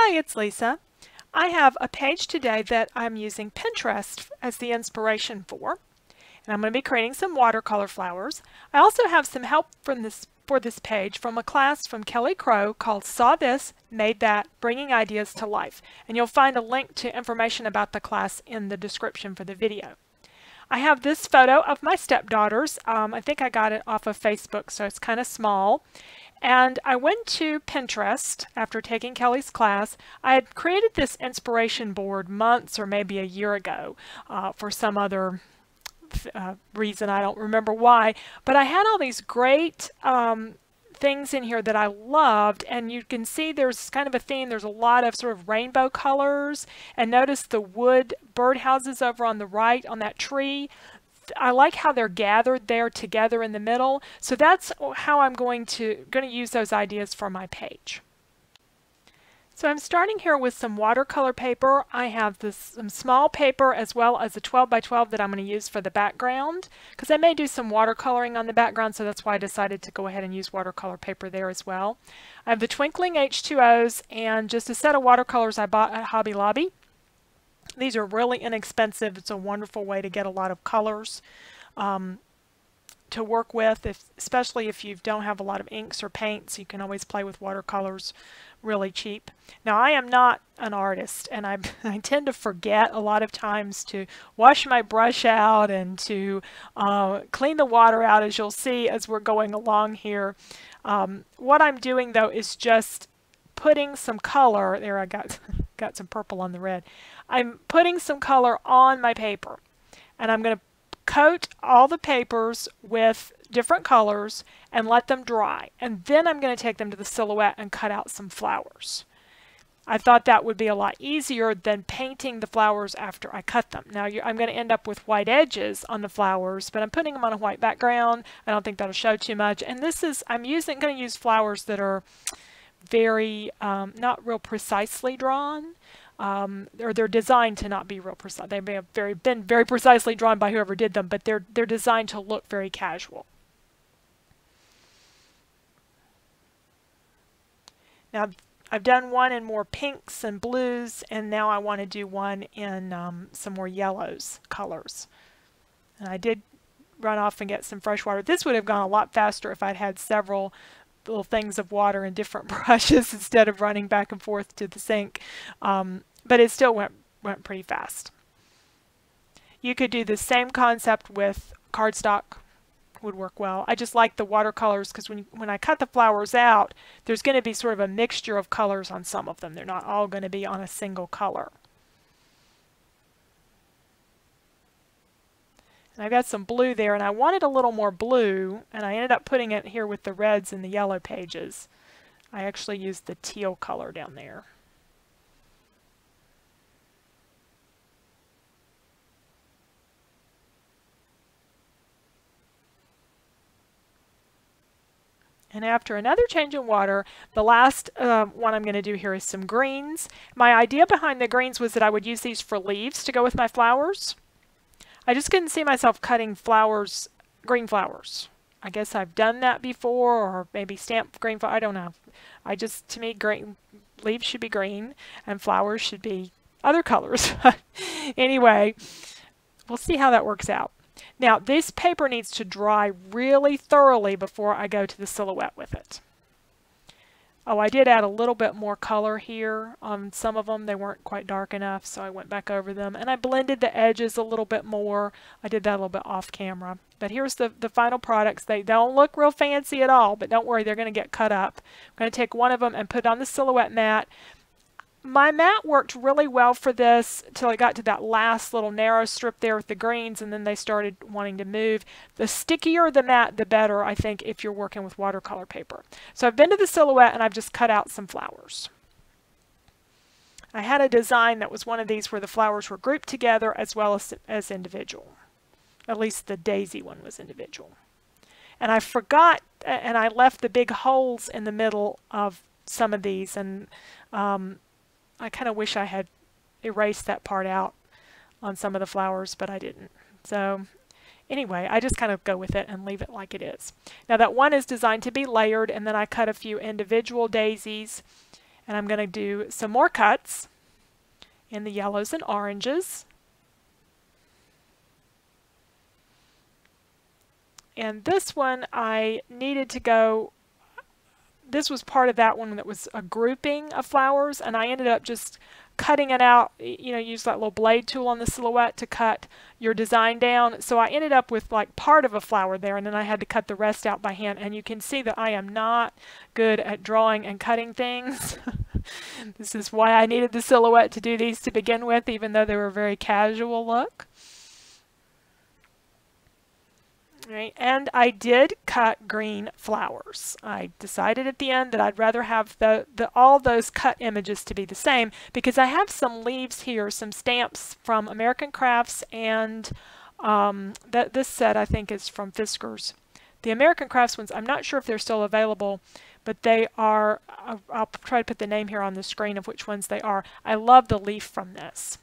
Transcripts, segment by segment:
Hi, it's Lisa. I have a page today that I'm using Pinterest as the inspiration for, and I'm going to be creating some watercolor flowers. I also have some help for this page from a class from Kelly Crow called Saw This, Made That, Bringing Ideas to Life, and you'll find a link to information about the class in the description for the video. I have this photo of my stepdaughters. I think I got it off of Facebook, so it's kind of small. And I went to Pinterest after taking Kelly's class. I had created this inspiration board months or maybe a year ago for some other reason. I don't remember why. But I had all these great things in here that I loved, and you can see there's kind of a theme. There's a lot of sort of rainbow colors, and notice the wood birdhouses over on the right on that tree. I like how they're gathered there together in the middle. So that's how I'm going to use those ideas for my page. So I'm starting here with some watercolor paper. I have some small paper as well as a 12 by 12 that I'm going to use for the background, because I may do some watercoloring on the background, so that's why I decided to go ahead and use watercolor paper there as well. I have the Twinkling H2Os and just a set of watercolors I bought at Hobby Lobby. These are really inexpensive. It's a wonderful way to get a lot of colors to work with, especially if you don't have a lot of inks or paints. You can always play with watercolors really cheap. Now, I am not an artist, and I tend to forget a lot of times to wash my brush out and to clean the water out, as you'll see as we're going along here. What I'm doing, though, is just putting some color. There, I got some purple on the red. I'm putting some color on my paper, and I'm going to coat all the papers with different colors and let them dry, and then I'm going to take them to the silhouette and cut out some flowers. I thought that would be a lot easier than painting the flowers after I cut them. Now I'm going to end up with white edges on the flowers, but I'm putting them on a white background. I don't think that'll show too much, and this is going to use flowers that are very not real precisely drawn. Or they're designed to not be real precise. They may have been very precisely drawn by whoever did them, but they're designed to look very casual. Now, I've done one in more pinks and blues, and now I want to do one in some more yellows colors. And I did run off and get some fresh water. This would have gone a lot faster if I'd had several little things of water in different brushes instead of running back and forth to the sink. But it still went pretty fast. You could do the same concept with cardstock. Would work well. I just like the watercolors because when I cut the flowers out, there's going to be sort of a mixture of colors on some of them. They're not all going to be on a single color. And I've got some blue there, and I wanted a little more blue, and I ended up putting it here with the reds and the yellow pages. I actually used the teal color down there. And after another change in water, the last one I'm going to do here is some greens. My idea behind the greens was that I would use these for leaves to go with my flowers. I just couldn't see myself cutting flowers, green flowers. I guess I've done that before, or maybe stamped green flowers. I don't know. To me, green leaves should be green, and flowers should be other colors. Anyway, we'll see how that works out. Now, this paper needs to dry really thoroughly before I go to the silhouette with it. Oh, I did add a little bit more color here on some of them. They weren't quite dark enough, so I went back over them. And I blended the edges a little bit more. I did that a little bit off camera. But here's the final products. They don't look real fancy at all, but don't worry, they're going to get cut up. I'm going to take one of them and put it on the silhouette mat. My mat worked really well for this until I got to that last little narrow strip there with the greens, and then they started wanting to move. The stickier the mat, the better, I think, if you're working with watercolor paper. So I've been to the silhouette, and I've just cut out some flowers. I had a design that was one of these where the flowers were grouped together as well as individual. At least the daisy one was individual. And I forgot, and I left the big holes in the middle of some of these, and I kind of wish I had erased that part out on some of the flowers, but I didn't. So anyway, I just kind of go with it and leave it like it is. Now that one is designed to be layered, and then I cut a few individual daisies, And I'm going to do some more cuts in the yellows and oranges. And this one I needed to go, this was part of that one that was a grouping of flowers, and I ended up just cutting it out. You know, use that little blade tool on the silhouette to cut your design down. So I ended up with like part of a flower there, and then I had to cut the rest out by hand. And you can see that I am not good at drawing and cutting things. This is why I needed the silhouette to do these to begin with, even though they were a very casual look. Right, and I did cut green flowers. I decided at the end that I'd rather have all those cut images to be the same, because I have some leaves here, some stamps from American Crafts, and this set I think is from Fiskars. The American Crafts ones, I'm not sure if they're still available, but they are, I'll try to put the name here on the screen of which ones they are. I love the leaf from this.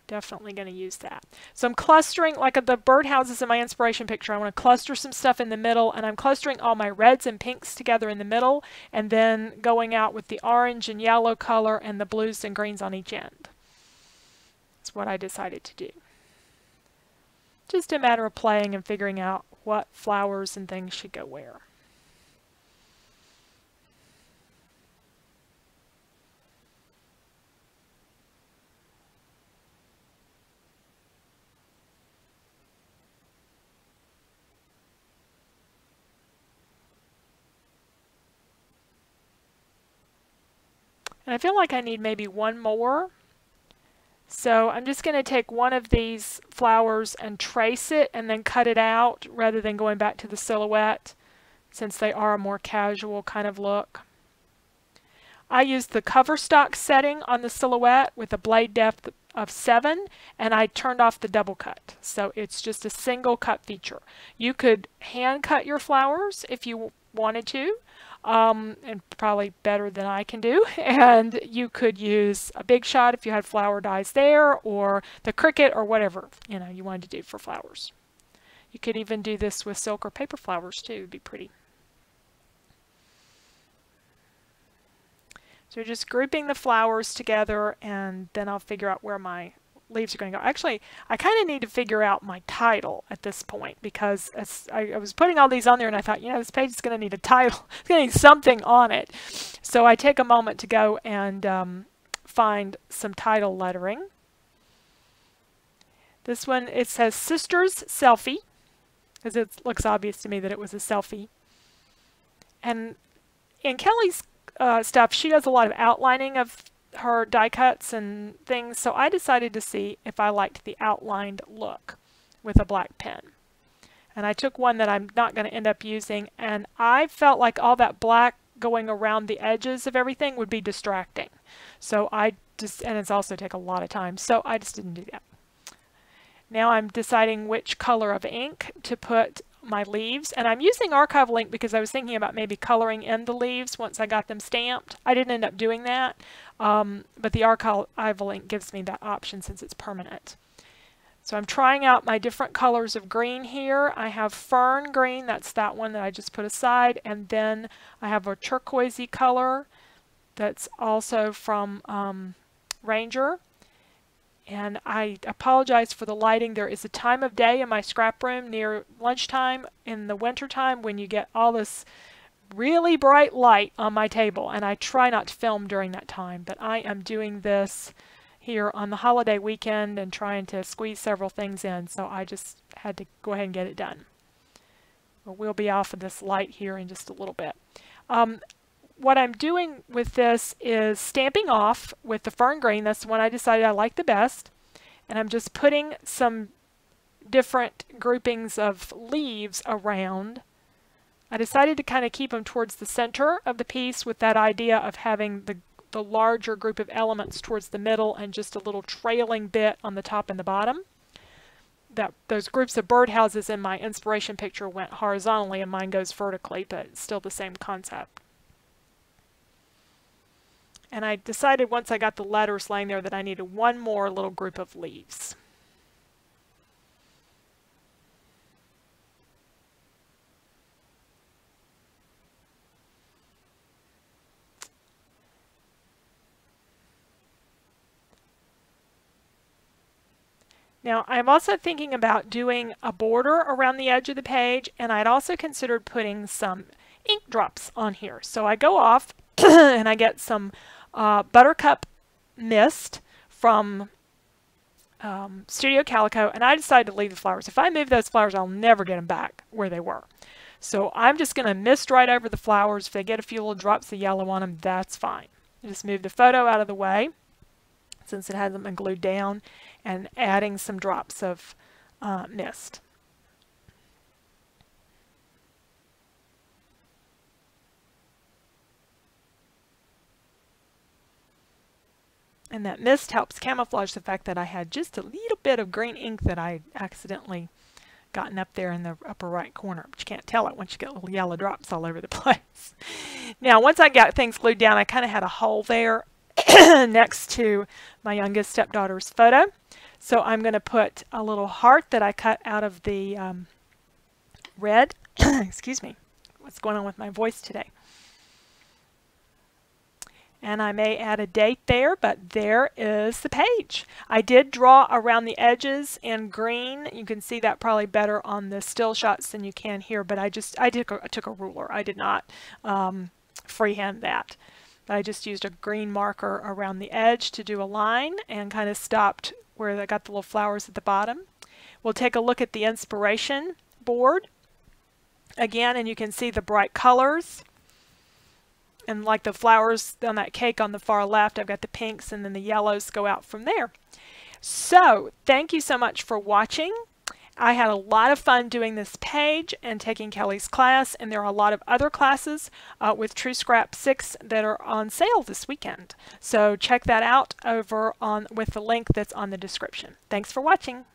Definitely going to use that. So I'm clustering, like at the birdhouses in my inspiration picture, I want to cluster some stuff in the middle, and I'm clustering all my reds and pinks together in the middle, and then going out with the orange and yellow color and the blues and greens on each end. That's what I decided to do. Just a matter of playing and figuring out what flowers and things should go where. And I feel like I need maybe one more. So I'm just going to take one of these flowers and trace it and then cut it out rather than going back to the silhouette, since they are a more casual kind of look. I used the cover stock setting on the silhouette with a blade depth of 7, and I turned off the double cut. So it's just a single cut feature. You could hand cut your flowers if you wanted to. And probably better than I can do. And you could use a big shot if you had flower dies there, or the Cricut, or whatever you wanted to do for flowers. You could even do this with silk or paper flowers too. It'd be pretty. So just grouping the flowers together, and then I'll figure out where my leaves are going to go. Actually, I kind of need to figure out my title at this point, because I was putting all these on there and I thought, this page is going to need a title. It's going to need something on it. So I take a moment to go and find some title lettering. This one, it says Sisters Selfie, because it looks obvious to me that it was a selfie. And in Kelly's stuff, she does a lot of outlining of her die cuts and things, so I decided to see if I liked the outlined look with a black pen. And I took one that I'm not going to end up using, and I felt like all that black going around the edges of everything would be distracting. So and it's also take a lot of time, so I just didn't do that. Now I'm deciding which color of ink to put my leaves, and I'm using archival ink because I was thinking about maybe coloring in the leaves once I got them stamped. I didn't end up doing that, but the archival ink gives me that option since it's permanent. So I'm trying out my different colors of green here. I have fern green, that's that one that I just put aside, and then I have a turquoisey color that's also from Ranger. And I apologize for the lighting. There is a time of day in my scrap room near lunchtime in the winter time when you get all this really bright light on my table, and I try not to film during that time, but I am doing this here on the holiday weekend and trying to squeeze several things in, so I just had to go ahead and get it done. We'll be off of this light here in just a little bit. What I'm doing with this is stamping off with the fern green. That's the one I decided I like the best. And I'm just putting some different groupings of leaves around. I decided to kind of keep them towards the center of the piece with that idea of having the larger group of elements towards the middle and just a little trailing bit on the top and the bottom. Those groups of birdhouses in my inspiration picture went horizontally and mine goes vertically, but it's still the same concept. And I decided once I got the letters laying there that I needed one more little group of leaves. Now, I'm also thinking about doing a border around the edge of the page, and I'd also considered putting some ink drops on here. So I go off and I get some Buttercup Mist from Studio Calico, and I decided to leave the flowers. If I move those flowers, I'll never get them back where they were. So I'm just going to mist right over the flowers. If they get a few little drops of yellow on them, that's fine. Just move the photo out of the way since it hasn't been glued down, and adding some drops of mist. And that mist helps camouflage the fact that I had just a little bit of green ink that I accidentally gotten up there in the upper right corner. But you can't tell it once you get little yellow drops all over the place. Now, once I got things glued down, I kind of had a hole there next to my youngest stepdaughter's photo. So I'm going to put a little heart that I cut out of the red. Excuse me. What's going on with my voice today? And I may add a date there, but there is the page. I did draw around the edges in green. You can see that probably better on the still shots than you can here, but I took a ruler. I did not freehand that. I just used a green marker around the edge to do a line and kind of stopped where I got the little flowers at the bottom. We'll take a look at the inspiration board again, and you can see the bright colors. And like the flowers on that cake on the far left, I've got the pinks, and then the yellows go out from there. So thank you so much for watching. I had a lot of fun doing this page and taking Kelly's class, and there are a lot of other classes with True Scrap 6 that are on sale this weekend. So check that out over on with the link that's on the description. Thanks for watching.